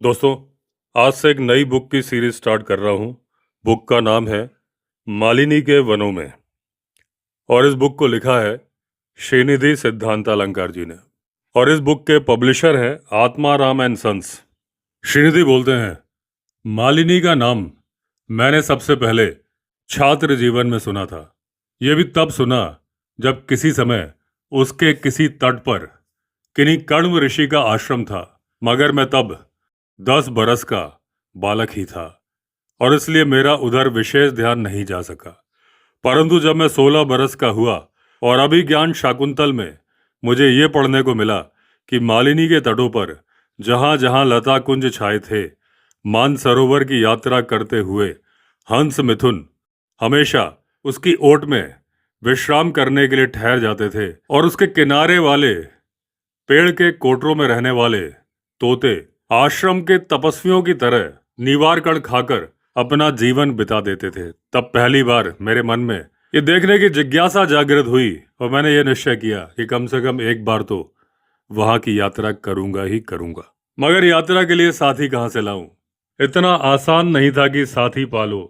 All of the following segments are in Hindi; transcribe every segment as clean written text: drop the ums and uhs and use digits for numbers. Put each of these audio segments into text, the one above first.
दोस्तों, आज से एक नई बुक की सीरीज स्टार्ट कर रहा हूँ। बुक का नाम है मालिनी के वनों में। और इस बुक को लिखा है श्रीनिधि सिद्धांतालंकार जी ने। और इस बुक के पब्लिशर हैं आत्मा राम एंड सन्स। श्रीनिधि बोलते हैं, मालिनी का नाम मैंने सबसे पहले छात्र जीवन में सुना था। यह भी तब सुना जब किसी समय उसके किसी तट पर किन्हीं कण्व ऋषि का आश्रम था, मगर मैं तब 10 बरस का बालक ही था और इसलिए मेरा उधर विशेष ध्यान नहीं जा सका। परंतु जब मैं 16 बरस का हुआ और अभिज्ञान शाकुंतल में मुझे ये पढ़ने को मिला कि मालिनी के तटों पर जहाँ जहाँ लता कुंज छाए थे, मानसरोवर की यात्रा करते हुए हंस मिथुन हमेशा उसकी ओट में विश्राम करने के लिए ठहर जाते थे और उसके किनारे वाले पेड़ के कोटरों में रहने वाले तोते आश्रम के तपस्वियों की तरह नीवार कण खाकर अपना जीवन बिता देते थे, तब पहली बार मेरे मन में ये देखने की जिज्ञासा जागृत हुई और मैंने ये निश्चय किया कि कम से कम एक बार तो वहां की यात्रा करूंगा ही करूंगा। मगर यात्रा के लिए साथी कहां से लाऊं? इतना आसान नहीं था कि साथी पालो।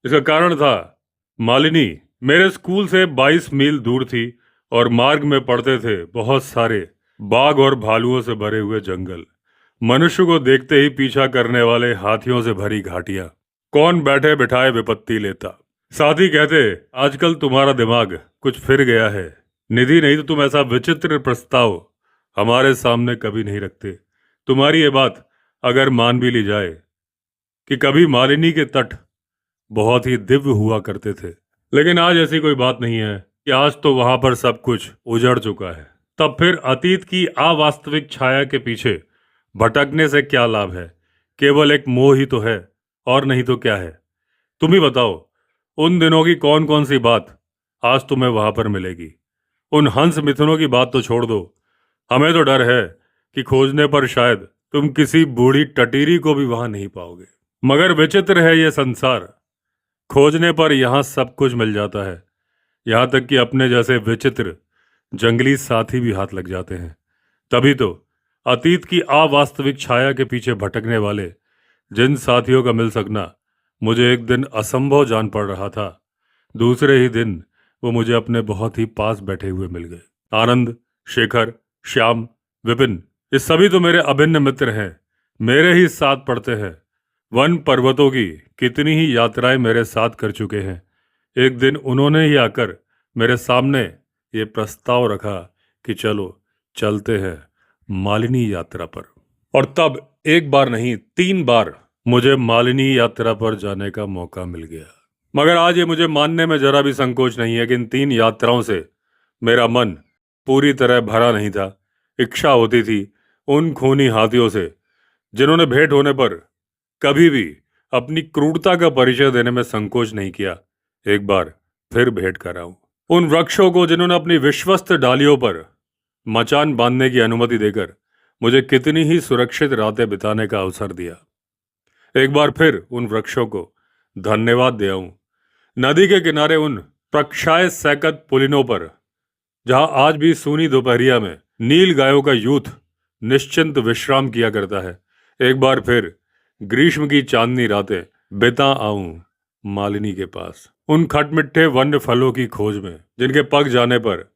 इसका कारण था मालिनी मेरे स्कूल से 22 मील दूर थी और मार्ग में पड़ते थे बहुत सारे बाघ और भालुओं से भरे हुए जंगल, मनुष्य को देखते ही पीछा करने वाले हाथियों से भरी घाटियां। कौन बैठे बिठाए विपत्ति लेता। साथी कहते, आजकल तुम्हारा दिमाग कुछ फिर गया है निधि, नहीं तो तुम ऐसा विचित्र प्रस्ताव हमारे सामने कभी नहीं रखते। तुम्हारी ये बात अगर मान भी ली जाए कि कभी मालिनी के तट बहुत ही दिव्य हुआ करते थे, लेकिन आज ऐसी कोई बात नहीं है कि आज तो वहां पर सब कुछ उजड़ चुका है। तब फिर अतीत की अवास्तविक छाया के पीछे भटकने से क्या लाभ है? केवल एक मोह ही तो है, और नहीं तो क्या है? तुम ही बताओ, उन दिनों की कौन कौन सी बात आज तुम्हें वहां पर मिलेगी? उन हंस मिथुनों की बात तो छोड़ दो, हमें तो डर है कि खोजने पर शायद तुम किसी बूढ़ी टटीरी को भी वहां नहीं पाओगे। मगर विचित्र है ये संसार, खोजने पर यहाँ सब कुछ मिल जाता है, यहाँ तक कि अपने जैसे विचित्र जंगली साथी भी हाथ लग जाते हैं। तभी तो अतीत की अवास्तविक छाया के पीछे भटकने वाले जिन साथियों का मिल सकना मुझे एक दिन असंभव जान पड़ रहा था, दूसरे ही दिन वो मुझे अपने बहुत ही पास बैठे हुए मिल गए। आनंद, शेखर, श्याम, विपिन, ये सभी तो मेरे अभिन्न मित्र हैं, मेरे ही साथ पढ़ते हैं। वन पर्वतों की कितनी ही यात्राएं मेरे साथ कर चुके हैं। एक दिन उन्होंने ही आकर मेरे सामने ये प्रस्ताव रखा कि चलो चलते हैं मालिनी यात्रा पर। और तब एक बार नहीं 3 बार मुझे मालिनी यात्रा पर जाने का मौका मिल गया। मगर आज ये मुझे मानने में जरा भी संकोच नहीं है कि इन 3 यात्राओं से मेरा मन पूरी तरह भरा नहीं था। इच्छा होती थी उन खूनी हाथियों से जिन्होंने भेंट होने पर कभी भी अपनी क्रूरता का परिचय देने में संकोच नहीं किया, एक बार फिर भेंट कर आऊं। उन वृक्षों को जिन्होंने अपनी विश्वस्त डालियों पर मचान बांधने की अनुमति देकर मुझे कितनी ही सुरक्षित रातें बिताने का अवसर दिया, एक बार फिर उन वृक्षों को धन्यवाद दे आऊं। नदी के किनारे उन प्रक्षाय सैकत पुलिनों पर जहां आज भी सूनी दोपहरिया में नील गायों का यूथ निश्चिंत विश्राम किया करता है, एक बार फिर ग्रीष्म की चांदनी रातें बिता आऊं मालिनी के पास, उन खटमिठे वन्य फलों की खोज में जिनके पक जाने पर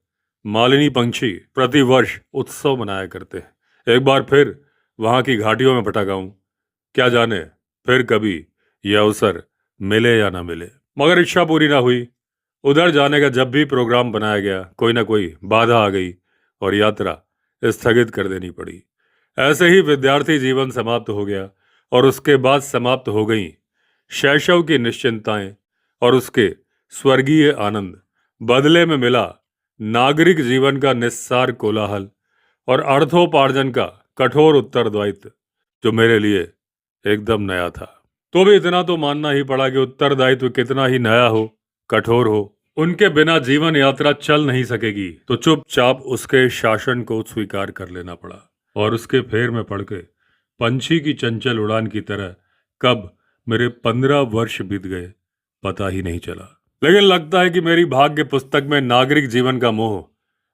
मालिनी पंछी प्रतिवर्ष उत्सव मनाया करते हैं। एक बार फिर वहां की घाटियों में भटक आऊं, क्या जाने फिर कभी यह अवसर मिले या ना मिले। मगर इच्छा पूरी ना हुई। उधर जाने का जब भी प्रोग्राम बनाया गया, कोई ना कोई बाधा आ गई और यात्रा स्थगित कर देनी पड़ी। ऐसे ही विद्यार्थी जीवन समाप्त हो गया और उसके बाद समाप्त हो गई शैशव की निश्चिंताएं और उसके स्वर्गीय आनंद। बदले में मिला नागरिक जीवन का निस्सार कोलाहल और अर्थोपार्जन का कठोर उत्तरदायित्व, जो मेरे लिए एकदम नया था। तो भी इतना तो मानना ही पड़ा कि उत्तरदायित्व कितना ही नया हो, कठोर हो, उनके बिना जीवन यात्रा चल नहीं सकेगी। तो चुपचाप उसके शासन को स्वीकार कर लेना पड़ा और उसके फेर में पड़ के पंछी की चंचल उड़ान की तरह कब मेरे 15 वर्ष बीत गए पता ही नहीं चला। लेकिन लगता है कि मेरी भाग्य पुस्तक में नागरिक जीवन का मोह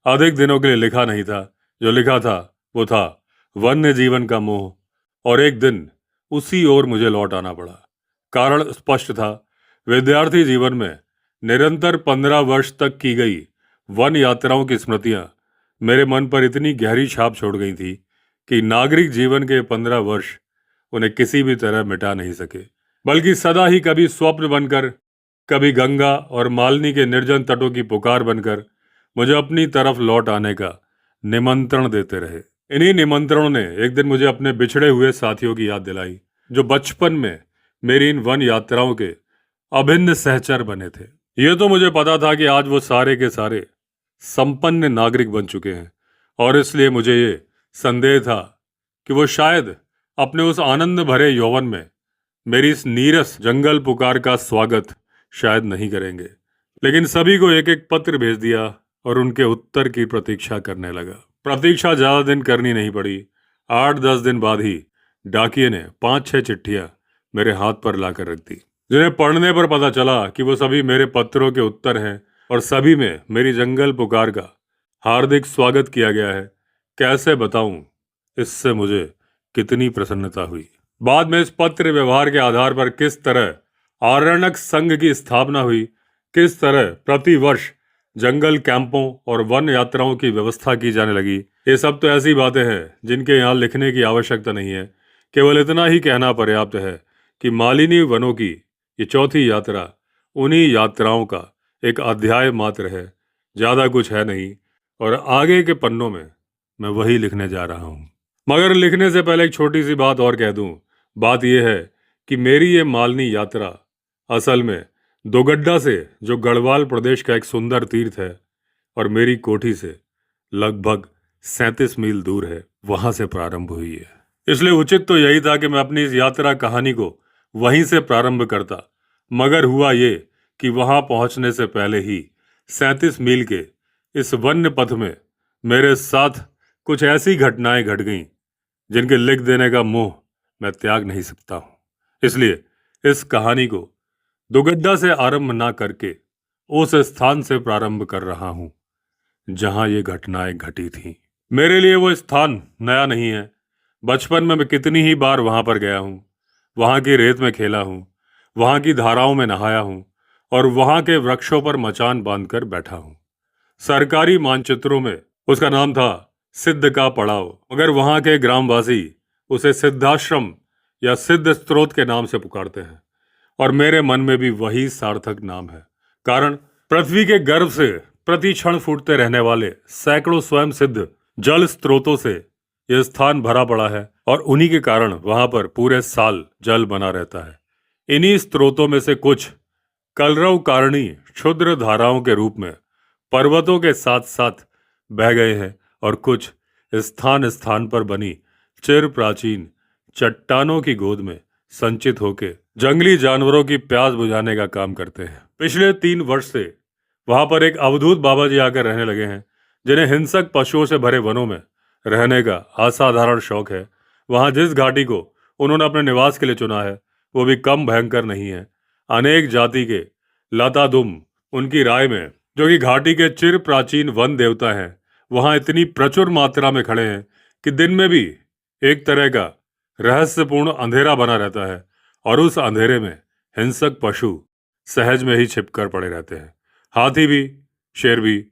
अधिक दिनों के लिए लिखा नहीं था। जो लिखा था वो था वन्य जीवन का मोह और एक दिन उसी ओर मुझे लौट आना पड़ा। कारण स्पष्ट था, विद्यार्थी जीवन में निरंतर 15 वर्ष तक की गई वन यात्राओं की स्मृतियां मेरे मन पर इतनी गहरी छाप छोड़ गई थी कि नागरिक जीवन के 15 वर्ष उन्हें किसी भी तरह मिटा नहीं सके, बल्कि सदा ही कभी स्वप्न बनकर, कभी गंगा और मालिनी के निर्जन तटों की पुकार बनकर मुझे अपनी तरफ लौट आने का निमंत्रण देते रहे। इन्हीं निमंत्रणों ने एक दिन मुझे अपने बिछड़े हुए साथियों की याद दिलाई, जो बचपन में मेरी इन वन यात्राओं के अभिन्न सहचर बने थे। ये तो मुझे पता था कि आज वो सारे के सारे संपन्न नागरिक बन चुके हैं, और इसलिए मुझे ये संदेह था कि वो शायद अपने उस आनंद भरे यौवन में मेरी इस नीरस जंगल पुकार का स्वागत शायद नहीं करेंगे। लेकिन सभी को एक एक पत्र भेज दिया और उनके उत्तर की प्रतीक्षा करने लगा। प्रतीक्षा ज्यादा दिन करनी नहीं पड़ी। 8-10 दिन बाद ही डाकिये ने 5-6 चिट्ठियां मेरे हाथ पर लाकर रख दी, जिन्हें पढ़ने पर पता चला कि वो सभी मेरे पत्रों के उत्तर हैं और सभी में मेरी जंगल पुकार का हार्दिक स्वागत किया गया है। कैसे बताऊं इससे मुझे कितनी प्रसन्नता हुई। बाद में इस पत्र व्यवहार के आधार पर किस तरह आरण्यक संघ की स्थापना हुई, किस तरह प्रतिवर्ष जंगल कैंपों और वन यात्राओं की व्यवस्था की जाने लगी, ये सब तो ऐसी बातें हैं जिनके यहाँ लिखने की आवश्यकता नहीं है। केवल इतना ही कहना पर्याप्त है कि मालिनी वनों की ये चौथी यात्रा उन्हीं यात्राओं का एक अध्याय मात्र है, ज़्यादा कुछ है नहीं, और आगे के पन्नों में मैं वही लिखने जा रहा हूँ। मगर लिखने से पहले एक छोटी सी बात और कह दूँ। बात यह है कि मेरी ये मालिनी यात्रा असल में दोगड्डा से, जो गढ़वाल प्रदेश का एक सुंदर तीर्थ है और मेरी कोठी से लगभग 37 मील दूर है, वहां से प्रारंभ हुई है। इसलिए उचित तो यही था कि मैं अपनी इस यात्रा कहानी को वहीं से प्रारंभ करता। मगर हुआ ये कि वहां पहुंचने से पहले ही 37 मील के इस वन्य पथ में मेरे साथ कुछ ऐसी घटनाएं घट गईं जिनके लिख देने का मोह मैं त्याग नहीं सकता हूं। इसलिए इस कहानी को दुगड्डा से आरंभ ना करके उस स्थान से प्रारंभ कर रहा हूं जहां ये घटनाएं घटी थीं। मेरे लिए वो स्थान नया नहीं है। बचपन में मैं कितनी ही बार वहां पर गया हूं, वहां की रेत में खेला हूं, वहां की धाराओं में नहाया हूं और वहां के वृक्षों पर मचान बांधकर बैठा हूं। सरकारी मानचित्रों में उसका नाम था सिद्ध का पड़ाव, मगर वहां के ग्रामवासी उसे सिद्धाश्रम या सिद्ध स्त्रोत के नाम से पुकारते हैं, और मेरे मन में भी वही सार्थक नाम है। कारण पृथ्वी के गर्भ से प्रति क्षण फूटते रहने वाले सैकड़ों स्वयं सिद्ध जल स्त्रोतों से यह स्थान भरा पड़ा है, और उन्हीं के कारण वहां पर पूरे साल जल बना रहता है। इन्हीं स्त्रोतों में से कुछ कलरव कारणी क्षुद्र धाराओं के रूप में पर्वतों के साथ साथ बह गए हैं, और कुछ स्थान स्थान पर बनी चिर प्राचीन चट्टानों की गोद में संचित होकर जंगली जानवरों की प्यास बुझाने का काम करते हैं। पिछले 3 वर्ष से वहां पर एक अवधूत बाबा जी आकर रहने लगे हैं, जिन्हें हिंसक पशुओं से भरे वनों में रहने का असाधारण शौक है। वहां जिस घाटी को उन्होंने अपने निवास के लिए चुना है वो भी कम भयंकर नहीं है। अनेक जाति के लता दुम उनकी राय में, जो कि घाटी के चिर प्राचीन वन देवता हैं, वहां इतनी प्रचुर मात्रा में खड़े हैं कि दिन में भी एक तरह का रहस्यपूर्ण अंधेरा बना रहता है, और उस अंधेरे में हिंसक पशु सहज में ही छिपकर पड़े रहते हैं। हाथी भी, शेर भी,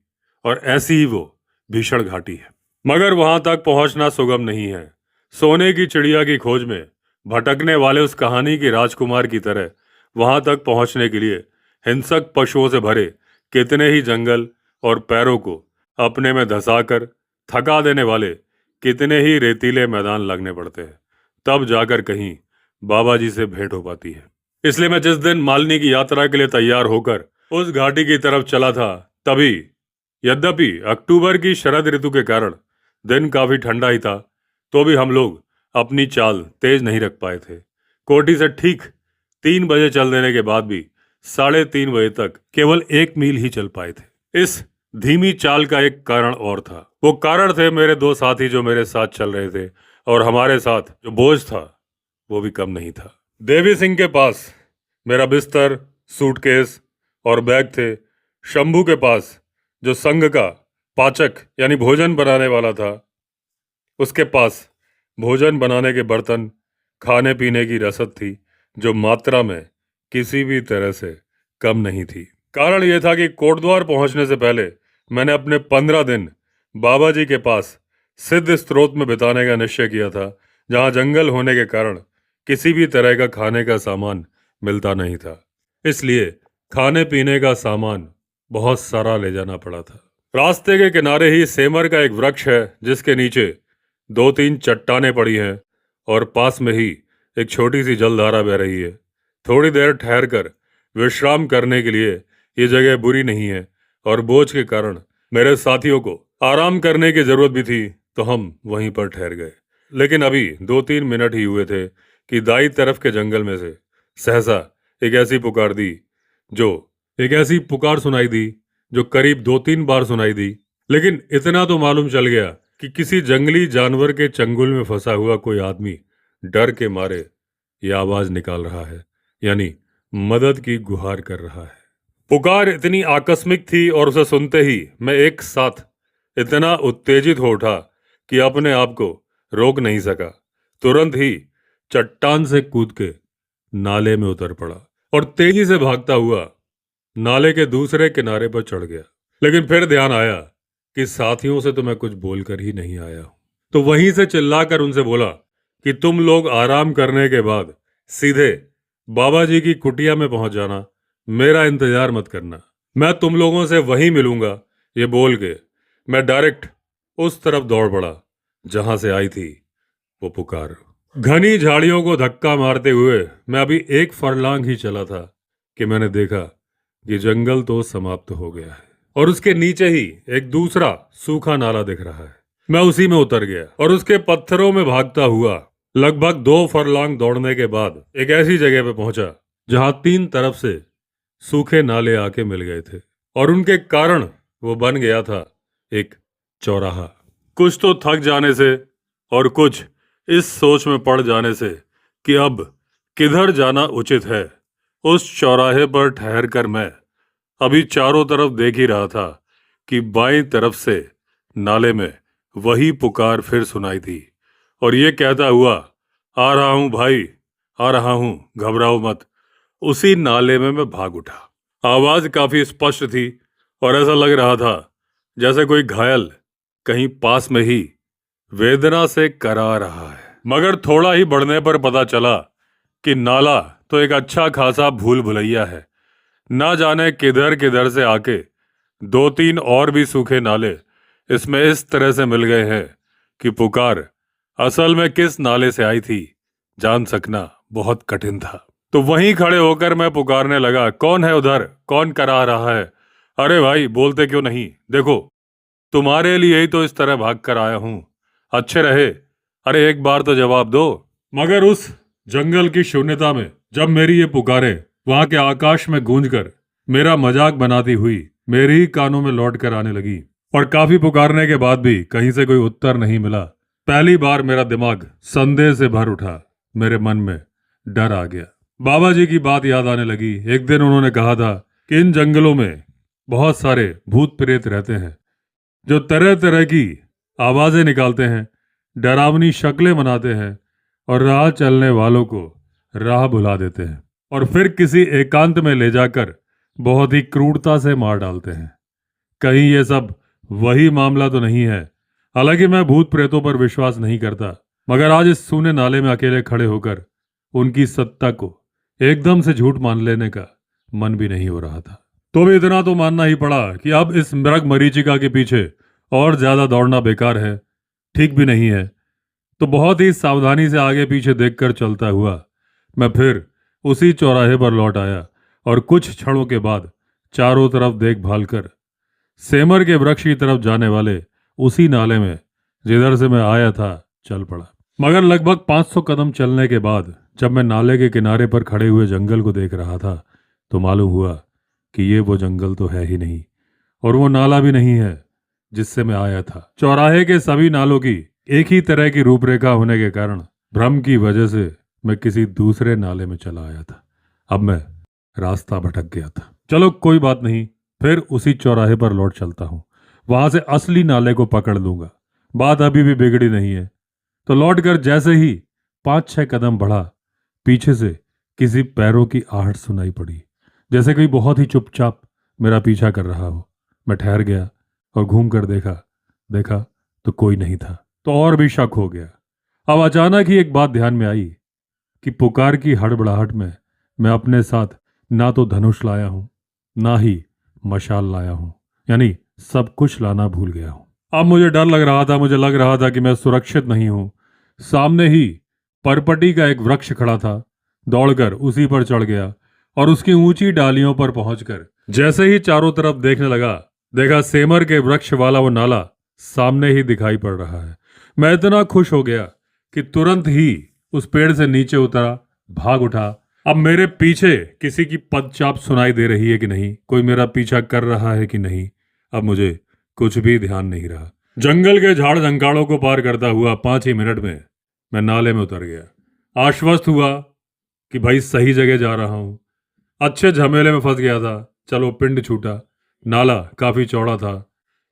और ऐसी ही वो भीषण घाटी है। मगर वहां तक पहुंचना सुगम नहीं है। सोने की चिड़िया की खोज में भटकने वाले उस कहानी की राजकुमार की तरह वहां तक पहुंचने के लिए हिंसक पशुओं से भरे कितने ही जंगल और पैरों को अपने में धंसाकर थका देने वाले कितने ही रेतीले मैदान लगने पड़ते हैं, तब जाकर कहीं बाबा जी से भेंट हो पाती है। इसलिए मैं जिस दिन मालिनी की यात्रा के लिए तैयार होकर उस घाटी की तरफ चला था, तभी यद्यपि अक्टूबर की शरद ऋतु के कारण दिन काफी ठंडा ही था, तो भी हम लोग अपनी चाल तेज नहीं रख पाए थे। कोठी से ठीक 3 बजे चल देने के बाद भी 3:30 बजे तक केवल 1 मील ही चल पाए थे। इस धीमी चाल का एक कारण और था। वो कारण थे मेरे 2 साथी जो मेरे साथ चल रहे थे, और हमारे साथ जो बोझ था वो भी कम नहीं था। देवी सिंह के पास मेरा बिस्तर, सूटकेस और बैग थे। शंभू के पास जो संघ का पाचक यानी भोजन बनाने वाला था, उसके पास भोजन बनाने के बर्तन, खाने पीने की रसद थी जो मात्रा में किसी भी तरह से कम नहीं थी। कारण यह था कि कोटद्वार पहुंचने से पहले मैंने अपने 15 दिन बाबा जी के पास सिद्ध स्त्रोत में बिताने का निश्चय किया था, जहां जंगल होने के कारण किसी भी तरह का खाने का सामान मिलता नहीं था। इसलिए खाने पीने का सामान बहुत सारा ले जाना पड़ा था। रास्ते के किनारे ही सेमर का एक वृक्ष है जिसके नीचे 2-3 चट्टानें पड़ी हैं और पास में ही एक छोटी सी जलधारा बह रही है। थोड़ी देर ठहर कर विश्राम करने के लिए ये जगह बुरी नहीं है और बोझ के कारण मेरे साथियों को आराम करने की जरूरत भी थी, तो हम वहीं पर ठहर गए। लेकिन अभी 2-3 मिनट ही हुए थे कि दाई तरफ के जंगल में से सहसा एक ऐसी पुकार सुनाई दी जो करीब 2-3 बार सुनाई दी। लेकिन इतना तो मालूम चल गया कि किसी जंगली जानवर के चंगुल में फंसा हुआ कोई आदमी डर के मारे ये आवाज निकाल रहा है, यानी मदद की गुहार कर रहा है। पुकार इतनी आकस्मिक थी और उसे सुनते ही मैं एक साथ इतना उत्तेजित हो उठा कि अपने आप को रोक नहीं सका। तुरंत ही चट्टान से कूद के नाले में उतर पड़ा और तेजी से भागता हुआ नाले के दूसरे किनारे पर चढ़ गया। लेकिन फिर ध्यान आया कि साथियों से तो मैं कुछ बोलकर ही नहीं आया हूं, तो वहीं से चिल्लाकर उनसे बोला कि तुम लोग आराम करने के बाद सीधे बाबा जी की कुटिया में पहुंच जाना, मेरा इंतजार मत करना, मैं तुम लोगों से वहीं मिलूंगा। ये बोल के मैं डायरेक्ट उस तरफ दौड़ पड़ा जहां से आई थी वो पुकार। घनी झाड़ियों को धक्का मारते हुए मैं अभी 1 फरलांग ही चला था कि मैंने देखा कि जंगल तो समाप्त हो गया है और उसके नीचे ही एक दूसरा सूखा नाला दिख रहा है। मैं उसी में उतर गया और उसके पत्थरों में भागता हुआ लगभग 2 फरलांग दौड़ने के बाद एक ऐसी जगह पे पहुंचा जहां 3 तरफ से सूखे नाले आके मिल गए थे और उनके कारण वो बन गया था एक चौराहा। कुछ तो थक जाने से और कुछ इस सोच में पड़ जाने से कि अब किधर जाना उचित है, उस चौराहे पर ठहर कर मैं अभी चारों तरफ देख ही रहा था कि बाईं तरफ से नाले में वही पुकार फिर सुनाई दी और ये कहता हुआ, आ रहा हूं भाई, आ रहा हूं, घबराओ मत। उसी नाले में मैं भाग उठा। आवाज काफी स्पष्ट थी और ऐसा लग रहा था जैसे कोई घायल कहीं पास में ही वेदना से करा रहा है। मगर थोड़ा ही बढ़ने पर पता चला कि नाला तो एक अच्छा खासा भूल भुलैया है। ना जाने किधर किधर से आके 2-3 और भी सूखे नाले इसमें इस तरह से मिल गए हैं कि पुकार असल में किस नाले से आई थी जान सकना बहुत कठिन था। तो वहीं खड़े होकर मैं पुकारने लगा, कौन है उधर, कौन करा रहा है? अरे भाई बोलते क्यों नहीं? देखो तुम्हारे लिए ही तो इस तरह भाग कर आया हूं, अच्छे रहे, अरे एक बार तो जवाब दो। मगर उस जंगल की शून्यता में जब मेरी ये पुकारें वहां के आकाश में गूंजकर मेरा मजाक बनाती हुई मेरे ही कानों में लौट कर आने लगी और काफी पुकारने के बाद भी कहीं से कोई उत्तर नहीं मिला, पहली बार मेरा दिमाग संदेह से भर उठा। मेरे मन में डर आ गया। बाबा जी की बात याद आने लगी। एक दिन उन्होंने कहा था कि इन जंगलों में बहुत सारे भूत प्रेत रहते हैं जो तरह तरह की आवाजें निकालते हैं, डरावनी शक्लें बनाते हैं और राह चलने वालों को राह भुला देते हैं और फिर किसी एकांत में ले जाकर बहुत ही क्रूरता से मार डालते हैं। कहीं ये सब वही मामला तो नहीं है? हालांकि मैं भूत प्रेतों पर विश्वास नहीं करता, मगर आज इस सूने नाले में अकेले खड़े होकर उनकी सत्ता को एकदम से झूठ मान लेने का मन भी नहीं हो रहा था। तो भी इतना तो मानना ही पड़ा कि अब इस मृग मरीचिका के पीछे और ज्यादा दौड़ना बेकार है, ठीक भी नहीं है। तो बहुत ही सावधानी से आगे पीछे देखकर चलता हुआ मैं फिर उसी चौराहे पर लौट आया और कुछ क्षणों के बाद चारों तरफ देखभाल कर सेमर के वृक्ष की तरफ जाने वाले उसी नाले में जिधर से मैं आया था चल पड़ा। मगर लगभग 500 कदम चलने के बाद जब मैं नाले के किनारे पर खड़े हुए जंगल को देख रहा था तो मालूम हुआ कि ये वो जंगल तो है ही नहीं और वो नाला भी नहीं है जिससे मैं आया था। चौराहे के सभी नालों की एक ही तरह की रूपरेखा होने के कारण भ्रम की वजह से मैं किसी दूसरे नाले में चला आया था। अब मैं रास्ता भटक गया था। चलो कोई बात नहीं, फिर उसी चौराहे पर लौट चलता हूँ, वहां से असली नाले को पकड़ लूंगा। बात अभी भी बिगड़ी नहीं है। तो लौटकर जैसे ही 5-6 कदम बढ़ा, पीछे से किसी पैरों की आहट सुनाई पड़ी, जैसे कोई बहुत ही चुपचाप मेरा पीछा कर रहा हो। मैं ठहर गया और घूम कर देखा देखा तो कोई नहीं था। तो और भी शक हो गया। अब अचानक ही एक बात ध्यान में आई कि पुकार की हड़बड़ाहट में मैं अपने साथ ना तो धनुष लाया हूं, ना ही मशाल लाया हूं, यानी सब कुछ लाना भूल गया हूं। अब मुझे डर लग रहा था, मुझे लग रहा था कि मैं सुरक्षित नहीं हूं। सामने ही परपटी का एक वृक्ष खड़ा था। दौड़कर उसी पर चढ़ गया और उसकी ऊंची डालियों पर पहुंचकर जैसे ही चारों तरफ देखने लगा, देखा सेमर के वृक्ष वाला वो नाला सामने ही दिखाई पड़ रहा है। मैं इतना खुश हो गया कि तुरंत ही उस पेड़ से नीचे उतरा, भाग उठा। अब मेरे पीछे किसी की पदचाप सुनाई दे रही है कि नहीं, कोई मेरा पीछा कर रहा है कि नहीं, अब मुझे कुछ भी ध्यान नहीं रहा। जंगल के झाड़ झंकाड़ों को पार करता हुआ 5 ही मिनट में मैं नाले में उतर गया। आश्वस्त हुआ कि भाई सही जगह जा रहा हूं। अच्छे झमेले में फंस गया था। चलो पिंड छूटा। नाला काफी चौड़ा था।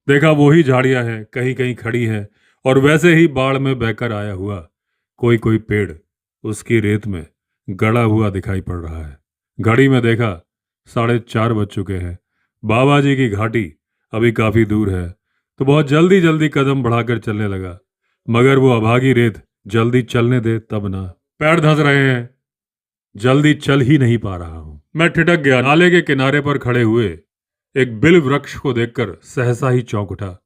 देखा वही झाड़ियां हैं, कहीं कहीं खड़ी हैं, और वैसे ही बाढ़ में बहकर आया हुआ कोई कोई पेड़ उसकी रेत में गड़ा हुआ दिखाई पड़ रहा है। घड़ी में देखा 4:30 बज चुके हैं। बाबा जी की घाटी अभी काफी दूर है, तो बहुत जल्दी जल्दी कदम बढ़ाकर चलने लगा, मगर वो अभागी रेत जल्दी चलने दे तब ना। पैर धंस रहे हैं, जल्दी चल ही नहीं पा रहा हूं। मैं ठिठक गया। नाले के किनारे पर खड़े हुए एक बिल वृक्ष को देखकर सहसा ही चौंक उठा।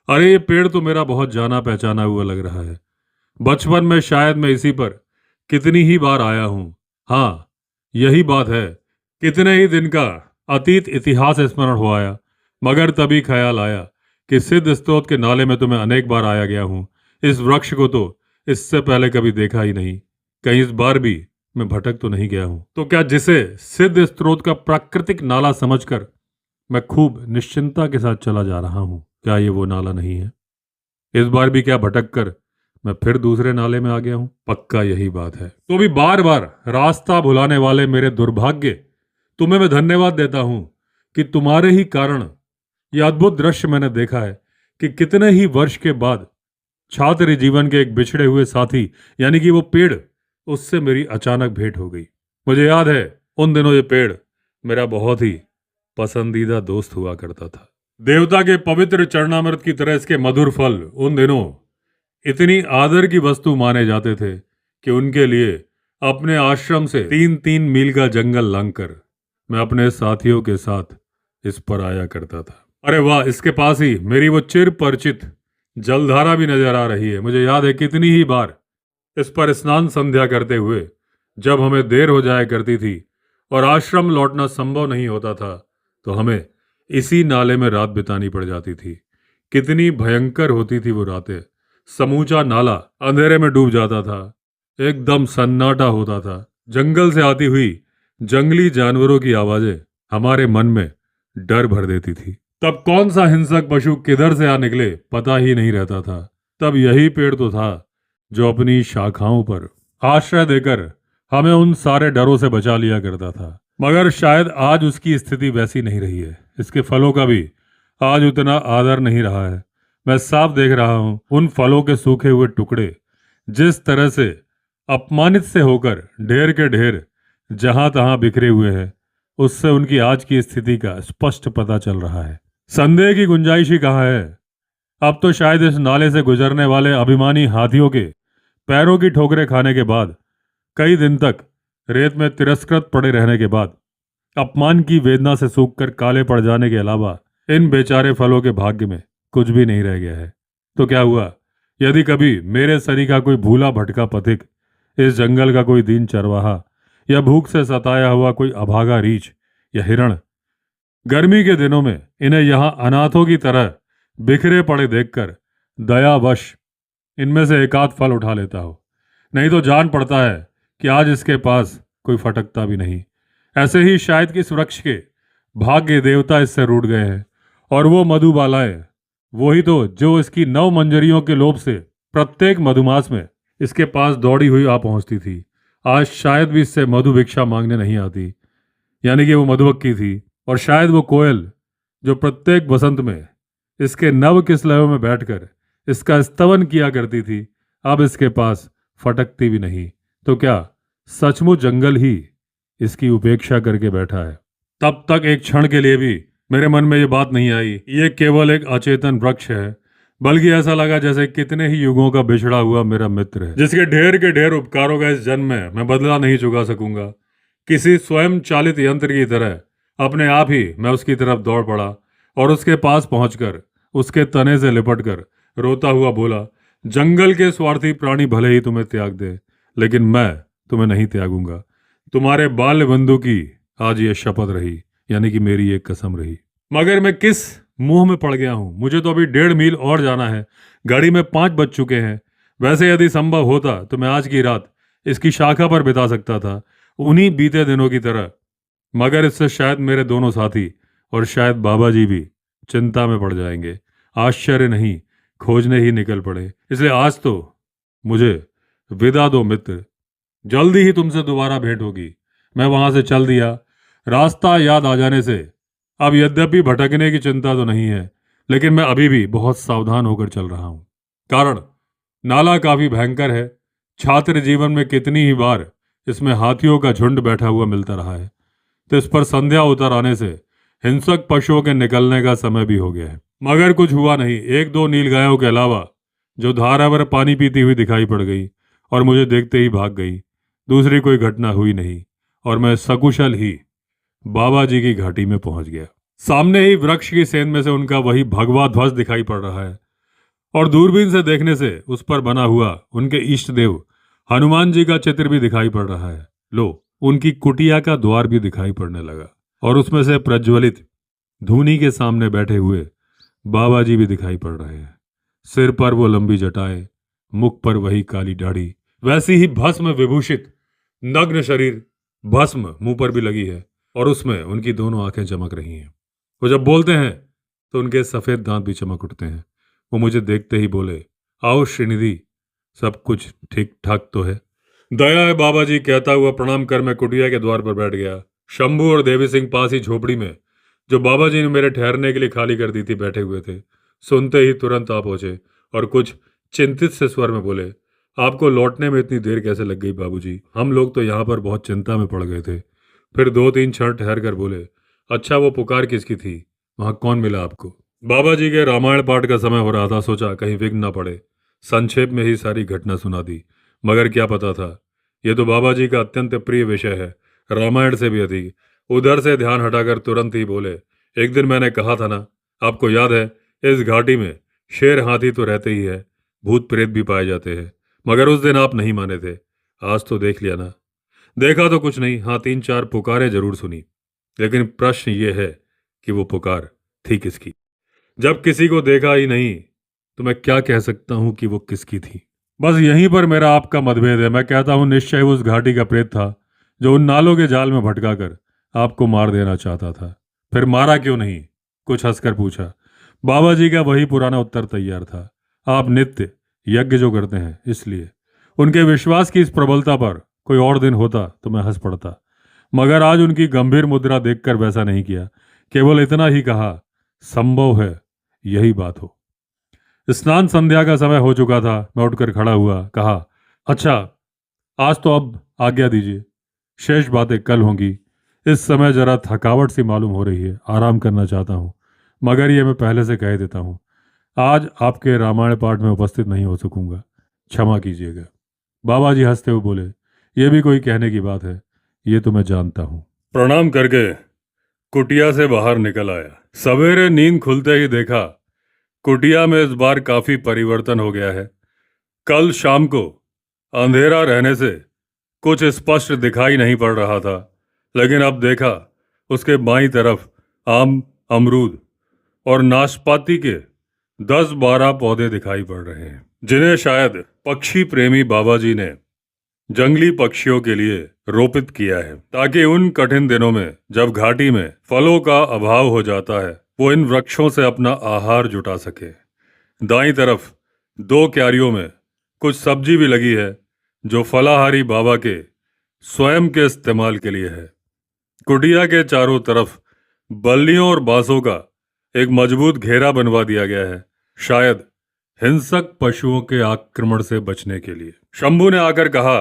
अरे ये पेड़ तो मेरा बहुत जाना पहचाना हुआ लग रहा है। बचपन में शायद मैं इसी पर कितनी ही बार आया हूं। हाँ, यही बात है, कितने ही दिन का अतीत इतिहास स्मरण हो आया, मगर तभी ख्याल आया कि सिद्ध स्तोत्र के नाले में तो मैं अनेक बार आया गया हूं। इस वृक्ष को तो इससे पहले कभी देखा ही नहीं। कहीं इस बार भी मैं भटक तो नहीं गया हूं। तो क्या जिसे सिद्ध स्त्रोत का प्राकृतिक नाला समझकर मैं खूब निश्चिंता के साथ चला जा रहा हूं, क्या ये वो नाला नहीं है? इस बार भी क्या भटक कर मैं फिर दूसरे नाले में आ गया हूं? पक्का यही बात है। तो भी बार बार रास्ता भुलाने वाले मेरे दुर्भाग्य, तुम्हें मैं धन्यवाद देता हूं कि तुम्हारे ही कारण यह अद्भुत दृश्य मैंने देखा है कि कितने ही वर्ष के बाद छात्र जीवन के एक बिछड़े हुए साथी यानी कि वो पेड़, उससे मेरी अचानक भेंट हो गई। मुझे याद है उन दिनों ये पेड़ मेरा बहुत ही पसंदीदा दोस्त हुआ करता था। देवता के पवित्र चरणामृत की तरह इसके मधुर फल उन दिनों इतनी आदर की वस्तु माने जाते थे कि उनके लिए अपने आश्रम से 3-3 मील का जंगल लांघकर मैं अपने साथियों के साथ इस पर आया करता था। अरे वाह, इसके पास ही मेरी वो चिर परिचित जलधारा भी नजर आ रही है। मुझे याद है कितनी ही बार इस पर स्नान संध्या करते हुए जब हमें देर हो जाया करती थी और आश्रम लौटना संभव नहीं होता था, तो हमें इसी नाले में रात बितानी पड़ जाती थी। कितनी भयंकर होती थी वो रातें। समूचा नाला अंधेरे में डूब जाता था, एकदम सन्नाटा होता था। जंगल से आती हुई जंगली जानवरों की आवाजें हमारे मन में डर भर देती थी। तब कौन सा हिंसक पशु किधर से आ निकले पता ही नहीं रहता था। तब यही पेड़ तो था जो अपनी शाखाओं पर आश्रय देकर हमें उन सारे डरों से बचा लिया करता था। मगर शायद आज उसकी स्थिति वैसी नहीं रही है। इसके फलों का भी आज उतना आदर नहीं रहा है। मैं साफ देख रहा हूं उन फलों के सूखे हुए टुकड़े जिस तरह से अपमानित से होकर ढेर के ढेर जहां तहां बिखरे हुए हैं, उससे उनकी आज की स्थिति का स्पष्ट पता चल रहा है। संदेह की गुंजाइश ही कहाँ है। अब तो शायद इस नाले से गुजरने वाले अभिमानी हाथियों के पैरों की ठोकरें खाने के बाद, कई दिन तक रेत में तिरस्कृत पड़े रहने के बाद, अपमान की वेदना से सूखकर काले पड़ जाने के अलावा इन बेचारे फलों के भाग्य में कुछ भी नहीं रह गया है। तो क्या हुआ यदि कभी मेरे सरी का कोई भूला भटका पथिक, इस जंगल का कोई दीन चरवाहा या भूख से सताया हुआ कोई अभागा रीछ या हिरण गर्मी के दिनों में इन्हें यहाँ अनाथों की तरह बिखरे पड़े देखकर दयावश इनमें से एकाध फल उठा लेता हो, नहीं तो जान पड़ता है कि आज इसके पास कोई फटकता भी नहीं। ऐसे ही शायद कि इस वृक्ष के भाग्य देवता इससे रूठ गए हैं, और वो मधुबालाएं वही तो जो इसकी 9 मंजरियों के लोभ से प्रत्येक मधुमास में इसके पास दौड़ी हुई आ पहुंचती थी, आज शायद भी इससे मधु भिक्षा मांगने नहीं आती। यानी कि वो मधुमक्खी थी, और शायद वो कोयल जो प्रत्येक बसंत में इसके नव किसलयों में बैठकर इसका स्तवन किया करती थी, अब इसके पास फटकती भी नहीं। तो क्या सचमुच जंगल ही इसकी उपेक्षा करके बैठा है? तब तक एक क्षण के लिए भी मेरे मन में ये बात नहीं आई ये केवल एक अचेतन वृक्ष है, बल्कि ऐसा लगा जैसे कितने ही युगों का बिछड़ा हुआ मेरा मित्र है, जिसके ढेर के ढेर उपकारों का इस जन्म में मैं बदला नहीं चुका सकूंगा। किसी स्वयं चालित यंत्र की तरह अपने आप ही मैं उसकी तरफ दौड़ पड़ा और उसके पास पहुंचकर उसके तने से लिपटकर रोता हुआ बोला, जंगल के स्वार्थी प्राणी भले ही तुम्हें त्याग दे, लेकिन मैं तुम्हें नहीं त्यागूंगा। तुम्हारे बाल्य बंधु की आज ये शपथ रही, यानी कि मेरी एक कसम रही। मगर मैं किस मुंह में पड़ गया हूं? मुझे तो अभी 1.5 मील और जाना है। गाड़ी में 5 बज चुके हैं। वैसे यदि संभव होता तो मैं आज की रात इसकी शाखा पर बिता सकता था, उन्हीं बीते दिनों की तरह। मगर इससे शायद मेरे दोनों साथी और शायद बाबा जी भी चिंता में पड़ जाएंगे। आश्चर्य नहीं, खोजने ही निकल पड़े। इसलिए आज तो मुझे विदा दो मित्र, जल्दी ही तुमसे दोबारा भेंट होगी। मैं वहां से चल दिया। रास्ता याद आ जाने से अब यद्यपि भटकने की चिंता तो नहीं है, लेकिन मैं अभी भी बहुत सावधान होकर चल रहा हूं। कारण नाला काफी भयंकर है। छात्र जीवन में कितनी ही बार इसमें हाथियों का झुंड बैठा हुआ मिलता रहा है, तो इस पर संध्या उतर आने से हिंसक पशुओं के निकलने का समय भी हो गया है। मगर कुछ हुआ नहीं। 1-2 नीलगायों के अलावा जो धारा भर पानी पीती हुई दिखाई पड़ गई और मुझे देखते ही भाग गई। दूसरी कोई घटना हुई नहीं और मैं सकुशल ही बाबा जी की घाटी में पहुंच गया। सामने ही वृक्ष की सेंध में से उनका वही भगवा ध्वज दिखाई पड़ रहा है और दूरबीन से देखने से उस पर बना हुआ उनके इष्ट देव हनुमान जी का चित्र भी दिखाई पड़ रहा है। लो, उनकी कुटिया का द्वार भी दिखाई पड़ने लगा और उसमें से प्रज्वलित धूनी के सामने बैठे हुए बाबा जी भी दिखाई पड़ रहे हैं। सिर पर वो लंबी जटाएं, मुख पर वही काली दाढ़ी, वैसी ही भस्म विभूषित नग्न शरीर, भस्म मुंह पर भी लगी है और उसमें उनकी दोनों आंखें चमक रही हैं। वो जब बोलते हैं तो उनके सफेद दांत भी चमक उठते हैं। वो मुझे देखते ही बोले, आओ श्रीनिधि, सब कुछ ठीक ठाक तो है? दया है बाबा जी, कहता हुआ प्रणाम कर मैं कुटिया के द्वार पर बैठ गया। शंभू और देवी सिंह पास ही झोपड़ी में, जो बाबा जी ने मेरे ठहरने के लिए खाली कर दी थी, बैठे हुए थे। सुनते ही तुरंत आ पहुंचे और कुछ चिंतित से स्वर में बोले, आपको लौटने में इतनी देर कैसे लग गई बाबूजी? हम लोग तो यहाँ पर बहुत चिंता में पड़ गए थे। फिर 2-3 क्षण ठहर कर बोले, अच्छा वो पुकार किसकी थी? वहां कौन मिला आपको? बाबा जी के रामायण पाठ का समय हो रहा था, सोचा कहीं विघ्न न पड़े। संक्षेप में ही सारी घटना सुना दी। मगर क्या पता था, ये तो बाबा जी का अत्यंत प्रिय विषय है, रामायण से भी अधिक। उधर से ध्यान हटाकर तुरंत ही बोले, एक दिन मैंने कहा था ना, आपको याद है, इस घाटी में शेर हाथी तो रहते ही है, भूत प्रेत भी पाए जाते हैं। मगर उस दिन आप नहीं माने थे। आज तो देख लिया ना। देखा तो कुछ नहीं, हाँ 3-4 पुकारें जरूर सुनी, लेकिन प्रश्न ये है कि वो पुकार थी किसकी? जब किसी को देखा ही नहीं तो मैं क्या कह सकता हूं कि वो किसकी थी? बस यहीं पर मेरा आपका मतभेद है। मैं कहता हूं निश्चय वो उस घाटी का प्रेत था जो उन नालों के जाल में भटका कर आपको मार देना चाहता था। फिर मारा क्यों नहीं? कुछ हंसकर पूछा। बाबा जी का वही पुराना उत्तर तैयार था, आप नित्य यज्ञ जो करते हैं इसलिए। उनके विश्वास की इस प्रबलता पर कोई और दिन होता तो मैं हंस पड़ता, मगर आज उनकी गंभीर मुद्रा देखकर वैसा नहीं किया। केवल इतना ही कहा, संभव है यही बात हो। स्नान संध्या का समय हो चुका था। मैं उठकर खड़ा हुआ, कहा, अच्छा आज तो अब आज्ञा दीजिए, शेष बातें कल होंगी। इस समय जरा थकावट सी मालूम हो रही है, आराम करना चाहता हूँ। मगर ये मैं पहले से कह देता हूँ, आज आपके रामायण पाठ में उपस्थित नहीं हो सकूंगा, क्षमा कीजिएगा। बाबा जी हंसते हुए बोले, ये भी कोई कहने की बात है, ये तो मैं जानता हूँ। प्रणाम करके कुटिया से बाहर निकल आया। सवेरे नींद खुलते ही देखा कुटिया में इस बार काफी परिवर्तन हो गया है। कल शाम को अंधेरा रहने से कुछ स्पष्ट दिखाई नहीं पड़ रहा था, लेकिन अब देखा उसके बाईं तरफ आम, अमरूद और नाशपाती के 10-12 पौधे दिखाई पड़ रहे हैं, जिन्हें शायद पक्षी प्रेमी बाबा जी ने जंगली पक्षियों के लिए रोपित किया है, ताकि उन कठिन दिनों में जब घाटी में फलों का अभाव हो जाता है, वो इन वृक्षों से अपना आहार जुटा सके। दाईं तरफ 2 क्यारियों में कुछ सब्जी भी लगी है, जो फलाहारी बाबा के स्वयं के इस्तेमाल के लिए है। कुटिया के चारों तरफ बल्लियों और बांसों का एक मजबूत घेरा बनवा दिया गया है, शायद हिंसक पशुओं के आक्रमण से बचने के लिए। शंभू ने आकर कहा,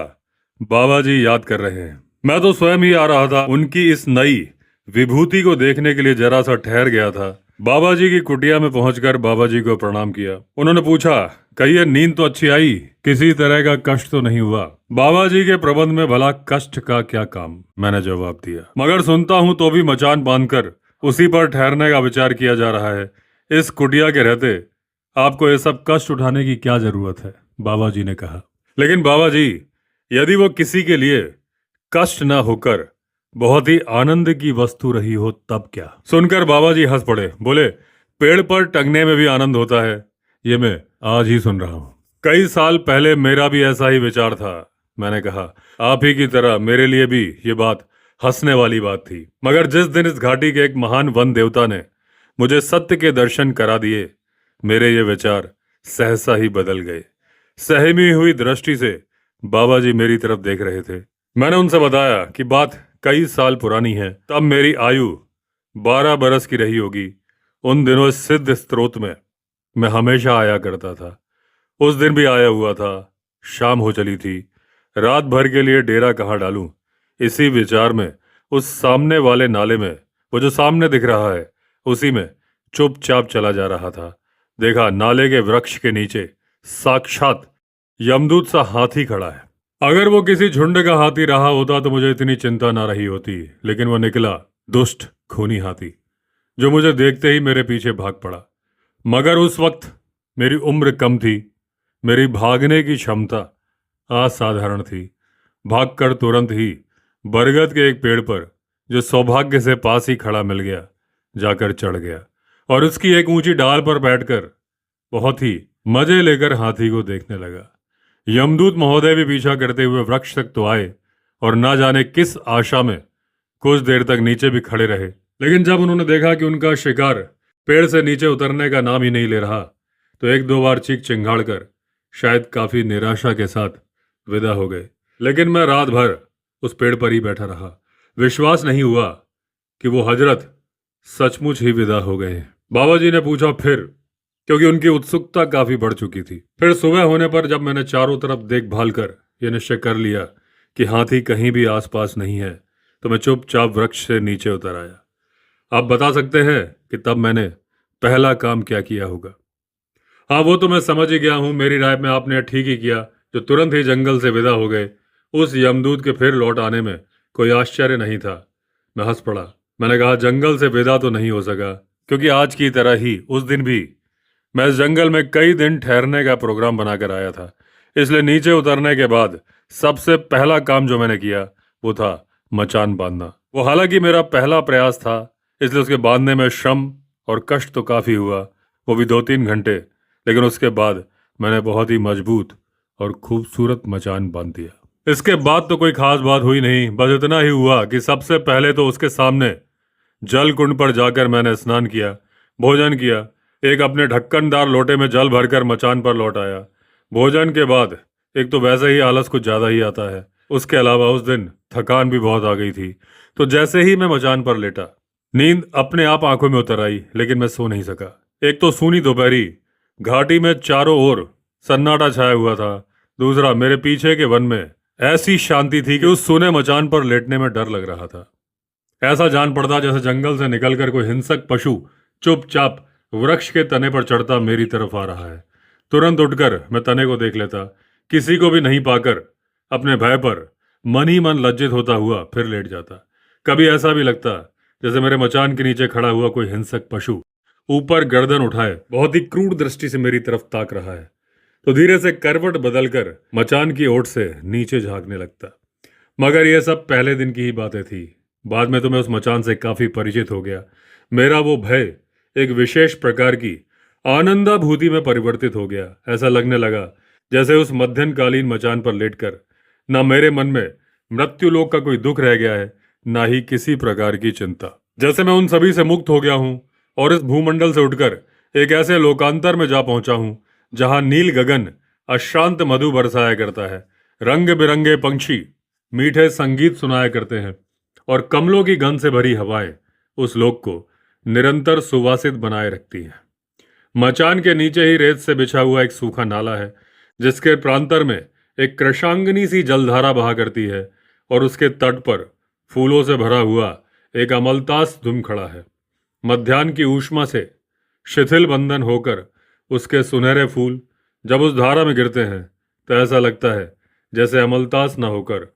बाबा जी याद कर रहे हैं। मैं तो स्वयं ही आ रहा था, उनकी इस नई विभूति को देखने के लिए जरा सा ठहर गया था। बाबा जी की कुटिया में पहुंचकर बाबा जी को प्रणाम किया। उन्होंने पूछा, कहिए नींद तो अच्छी आई, किसी तरह का कष्ट तो नहीं हुआ? बाबा जी के प्रबंध में भला कष्ट का क्या काम, मैंने जवाब दिया। मगर सुनता हूं तो भी मचान बांधकर उसी पर ठहरने का विचार किया जा रहा है। इस कुटिया के रहते आपको ये सब कष्ट उठाने की क्या जरूरत है? बाबा जी ने कहा। लेकिन बाबा जी, यदि वो किसी के लिए कष्ट न होकर बहुत ही आनंद की वस्तु रही हो तब क्या? सुनकर बाबा जी हंस पड़े, बोले, पेड़ पर टंगने में भी आनंद होता है, ये मैं आज ही सुन रहा हूं। कई साल पहले मेरा भी ऐसा ही विचार था, मैंने कहा। आप ही की तरह मेरे लिए भी ये बात हंसने वाली बात थी। मगर जिस दिन इस घाटी के एक महान वन देवता ने मुझे सत्य के दर्शन करा दिए, मेरे ये विचार सहसा ही बदल गए। सहमी हुई दृष्टि से बाबा जी मेरी तरफ देख रहे थे। मैंने उनसे बताया कि बात कई साल पुरानी है। तब मेरी आयु 12 बरस की रही होगी। उन दिनों इस सिद्ध स्त्रोत में मैं हमेशा आया करता था। उस दिन भी आया हुआ था। शाम हो चली थी। रात भर के लिए डेरा कहाँ डालूं, इसी विचार में उस सामने वाले नाले में, वो जो सामने दिख रहा है, उसी में चुपचाप चला जा रहा था। देखा, नाले के वृक्ष के नीचे साक्षात यमदूत सा हाथी खड़ा है। अगर वो किसी झुंड का हाथी रहा होता तो मुझे इतनी चिंता ना रही होती, लेकिन वो निकला दुष्ट खूनी हाथी, जो मुझे देखते ही मेरे पीछे भाग पड़ा। मगर उस वक्त मेरी उम्र कम थी, मेरी भागने की क्षमता असाधारण थी। भागकर तुरंत ही बरगद के एक पेड़ पर, जो सौभाग्य से पास ही खड़ा मिल गया, जाकर चढ़ गया और उसकी एक ऊंची डाल पर बैठकर बहुत ही मजे लेकर हाथी को देखने लगा। यमदूत महोदय भी पीछा करते हुए वृक्ष तक तो आए और ना जाने किस आशा में कुछ देर तक नीचे भी खड़े रहे। लेकिन जब उन्होंने देखा कि उनका शिकार पेड़ से नीचे उतरने का नाम ही नहीं ले रहा, तो एक दो बार चीख चिंगाड़ कर शायद काफी निराशा के साथ विदा हो गए। लेकिन मैं रात भर उस पेड़ पर ही बैठा रहा। विश्वास नहीं हुआ कि वो हजरत सचमुच ही विदा हो गए। बाबा जी ने पूछा, फिर? क्योंकि उनकी उत्सुकता काफी बढ़ चुकी थी। फिर सुबह होने पर जब मैंने चारों तरफ देखभाल कर यह निश्चय कर लिया कि हाथी कहीं भी आसपास नहीं है, तो मैं चुपचाप वृक्ष से नीचे उतर आया। आप बता सकते हैं कि तब मैंने पहला काम क्या किया होगा? हाँ, वो तो मैं समझ ही गया हूं। मेरी राय में आपने ठीक ही किया, जो तुरंत ही जंगल से विदा हो गए। उस यमदूत के फिर लौट आने में कोई आश्चर्य नहीं था। मैं हंस पड़ा। मैंने कहा, जंगल से विदा तो नहीं हो सका, क्योंकि आज की तरह ही उस दिन भी मैं इस जंगल में कई दिन ठहरने का प्रोग्राम बनाकर आया था। इसलिए नीचे उतरने के बाद सबसे पहला काम जो मैंने किया वो था मचान बांधना। वो हालांकि मेरा पहला प्रयास था, इसलिए उसके बांधने में श्रम और कष्ट तो काफी हुआ, वो भी 2-3 घंटे। लेकिन उसके बाद मैंने बहुत ही मजबूत और खूबसूरत मचान बांध दिया। इसके बाद तो कोई खास बात हुई नहीं। बस इतना ही हुआ कि सबसे पहले तो उसके सामने जल कुंड पर जाकर मैंने स्नान किया, भोजन किया। एक अपने ढक्कनदार लोटे में जल भरकर मचान पर लौट आया। भोजन के बाद एक तो वैसे ही आलस कुछ ज्यादा ही आता है, उसके अलावा उस दिन थकान भी बहुत आ गई थी। तो जैसे ही मैं मचान पर लेटा, नींद अपने आप आंखों में उतर आई, लेकिन मैं सो नहीं सका। एक तो सूनी दोपहरी, घाटी में चारों ओर सन्नाटा छाया हुआ था। दूसरा, मेरे पीछे के वन में ऐसी शांति थी कि उस सूने मचान पर लेटने में डर लग रहा था। ऐसा जान पड़ता जैसे जंगल से निकलकर कोई हिंसक पशु चुपचाप वृक्ष के तने पर चढ़ता मेरी तरफ आ रहा है। तुरंत उठकर मैं तने को देख लेता। किसी को भी नहीं पाकर अपने भय पर मन ही मन लज्जित होता हुआ फिर लेट जाता। कभी ऐसा भी लगता जैसे मेरे मचान के नीचे खड़ा हुआ कोई हिंसक पशु ऊपर गर्दन उठाए बहुत ही क्रूर दृष्टि से मेरी तरफ ताक रहा है। तो धीरे से करवट बदलकर मचान की ओट से नीचे झांकने लगता। मगर यह सब पहले दिन की ही बातें थी। बाद में तो मैं उस मचान से काफी परिचित हो गया। मेरा वो भय एक विशेष प्रकार की आनंदाभूति में परिवर्तित हो गया। ऐसा लगने लगा जैसे उस मध्यकालीन मचान पर लेटकर न मेरे मन में मृत्युलोक का कोई दुख रह गया है, ना ही किसी प्रकार की चिंता। जैसे मैं उन सभी से मुक्त हो गया हूं और इस भूमंडल से उठकर एक ऐसे लोकांतर में जा पहुंचा हूं जहां नील गगन अशांत मधु बरसाया करता है, रंग बिरंगे पंछी मीठे संगीत सुनाया करते हैं और कमलों की गंध से भरी हवाएं उस लोक को निरंतर सुवासित बनाए रखती हैं। मचान के नीचे ही रेत से बिछा हुआ एक सूखा नाला है, जिसके प्रांतर में एक कृशांगनी सी जलधारा बहा करती है और उसके तट पर फूलों से भरा हुआ एक अमलतास धुम खड़ा है। मध्याह्न की ऊष्मा से शिथिल बंधन होकर उसके सुनहरे फूल जब उस धारा में गिरते हैं तो ऐसा लगता है जैसे अमलतास न होकर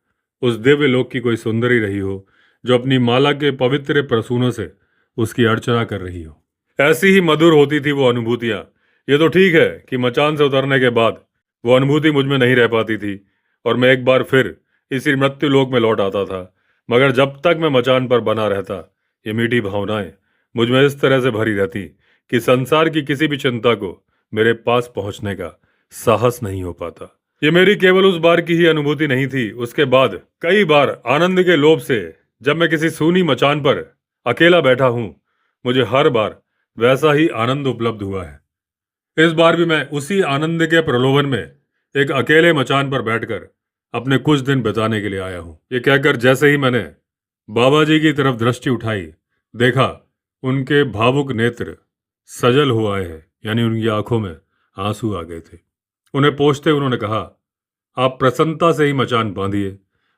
उस दिव्य लोक की कोई सुंदरी रही हो, जो अपनी माला के पवित्र प्रसूनों से उसकी अर्चना कर रही हो। ऐसी ही मधुर होती थी वो अनुभूतियां। ये तो ठीक है कि मचान से उतरने के बाद वो अनुभूति मुझ में नहीं रह पाती थी और मैं एक बार फिर इसी मृत्यु लोक में लौट आता था, मगर जब तक मैं मचान पर बना रहता ये मीठी भावनाएं मुझ में इस तरह से भरी रहती कि संसार की किसी भी चिंता को मेरे पास पहुंचने का साहस नहीं हो पाता। ये मेरी केवल उस बार की ही अनुभूति नहीं थी, उसके बाद कई बार आनंद के लोभ से जब मैं किसी सूनी मचान पर अकेला बैठा हूं, मुझे हर बार वैसा ही आनंद उपलब्ध हुआ है। इस बार भी मैं उसी आनंद के प्रलोभन में एक अकेले मचान पर बैठकर अपने कुछ दिन बिताने के लिए आया हूं। ये कहकर जैसे ही मैंने बाबा जी की तरफ दृष्टि उठाई, देखा उनके भावुक नेत्र सजल हो आए हैं, यानी उनकी आंखों में आंसू आ गए थे। उन्हें पोंछते उन्होंने कहा, आप प्रसन्नता से ही मचान बांधिए,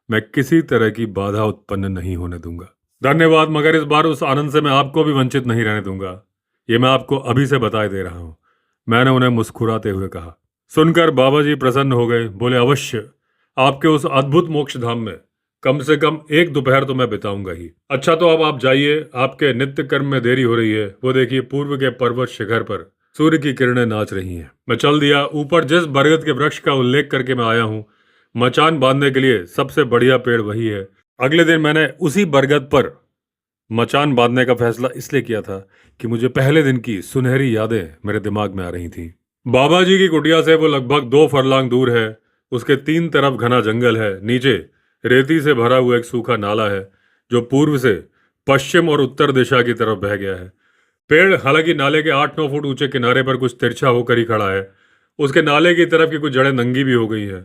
मैं किसी तरह की बाधा उत्पन्न नहीं होने दूंगा। धन्यवाद, मगर इस बार उस आनंद से मैं आपको भी वंचित नहीं रहने दूंगा। ये मैं आपको अभी से बताए दे रहा हूं, मैंने उन्हें मुस्कुराते हुए कहा। सुनकर बाबा जी प्रसन्न हो गए, बोले, अवश्य आपके उस अद्भुत मोक्ष धाम में कम से कम एक दोपहर तो मैं बिताऊंगा ही। अच्छा, तो अब आप जाइए, आपके नित्य कर्म में देरी हो रही है। वो देखिए पूर्व के पर्वत शिखर पर सूर्य की किरणें नाच रही हैं। मैं चल दिया। ऊपर जिस बरगद के वृक्ष का उल्लेख करके मैं आया हूँ, मचान बांधने के लिए सबसे बढ़िया पेड़ वही है। अगले दिन मैंने उसी बरगद पर मचान बांधने का फैसला इसलिए किया था कि मुझे पहले दिन की सुनहरी यादें मेरे दिमाग में आ रही थीं। बाबा जी की कुटिया से वो लगभग 2 फरलांग दूर है। उसके 3 तरफ घना जंगल है। नीचे रेती से भरा हुआ एक सूखा नाला है जो पूर्व से पश्चिम और उत्तर दिशा की तरफ बह गया है। पेड़ हालांकि नाले के 8-9 फुट ऊंचे किनारे पर कुछ तिरछा होकर ही खड़ा है। उसके नाले की तरफ की कुछ जड़ें नंगी भी हो गई हैं,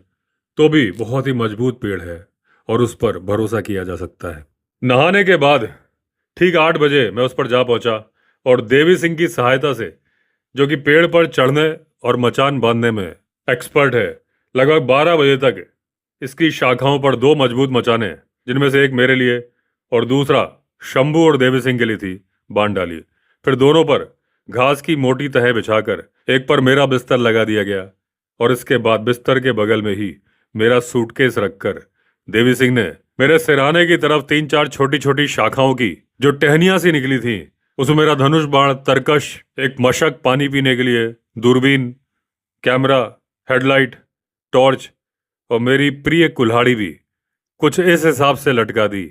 तो भी बहुत ही मजबूत पेड़ है और उस पर भरोसा किया जा सकता है। नहाने के बाद ठीक 8 बजे मैं उस पर जा पहुंचा और देवी सिंह की सहायता से, जो कि पेड़ पर चढ़ने और मचान बांधने में एक्सपर्ट है, लगभग 12 बजे तक इसकी शाखाओं पर 2 मजबूत मचाने, जिनमें से एक मेरे लिए और दूसरा शंभू और देवी सिंह के लिए थी, बांध डाली। फिर दोनों पर घास की मोटी तह बिछाकर एक पर मेरा बिस्तर लगा दिया गया और इसके बाद बिस्तर के बगल में ही मेरा सूटकेस रखकर देवी सिंह ने मेरे सिरहाने की तरफ 3-4 छोटी छोटी शाखाओं की जो टहनियां सी निकली थी, उसमें मेरा धनुष बाण, तरकश, एक मशक पानी पीने के लिए, दूरबीन, कैमरा, हेडलाइट, टॉर्च और मेरी प्रिय कुल्हाड़ी भी कुछ इस हिसाब से लटका दी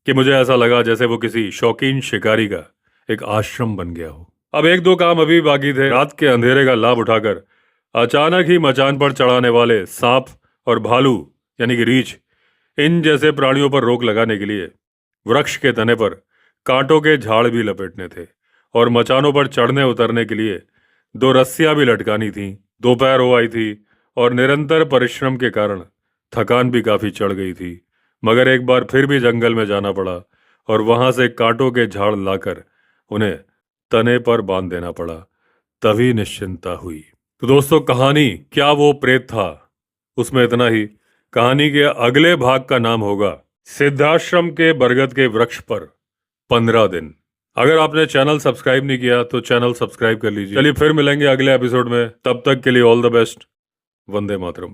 कि मुझे ऐसा लगा जैसे वो किसी शौकीन शिकारी का एक आश्रम बन गया हो। अब 1-2 काम अभी बाकी थे। रात के अंधेरे का लाभ उठाकर अचानक ही मचान पर चढ़ाने वाले सांप और भालू, यानी कि रीछ, इन जैसे प्राणियों पर रोक लगाने के लिए वृक्ष के तने पर कांटों के झाड़ भी लपेटने थे और मचानों पर चढ़ने उतरने के लिए 2 रस्सियां भी लटकानी थीं। दोपहर हो आई थी और निरंतर परिश्रम के कारण थकान भी काफी चढ़ गई थी, मगर एक बार फिर भी जंगल में जाना पड़ा और वहां से कांटों के झाड़ लाकर उन्हें तने पर बांध देना पड़ा। तभी निश्चिंता हुई। तो दोस्तों, कहानी क्या वो प्रेत था, उसमें इतना ही। कहानी के अगले भाग का नाम होगा सिद्धाश्रम के बरगद के वृक्ष पर 15 दिन। अगर आपने चैनल सब्सक्राइब नहीं किया तो चैनल सब्सक्राइब कर लीजिए। चलिए फिर मिलेंगे अगले एपिसोड में, तब तक के लिए all the best. Vande Mataram.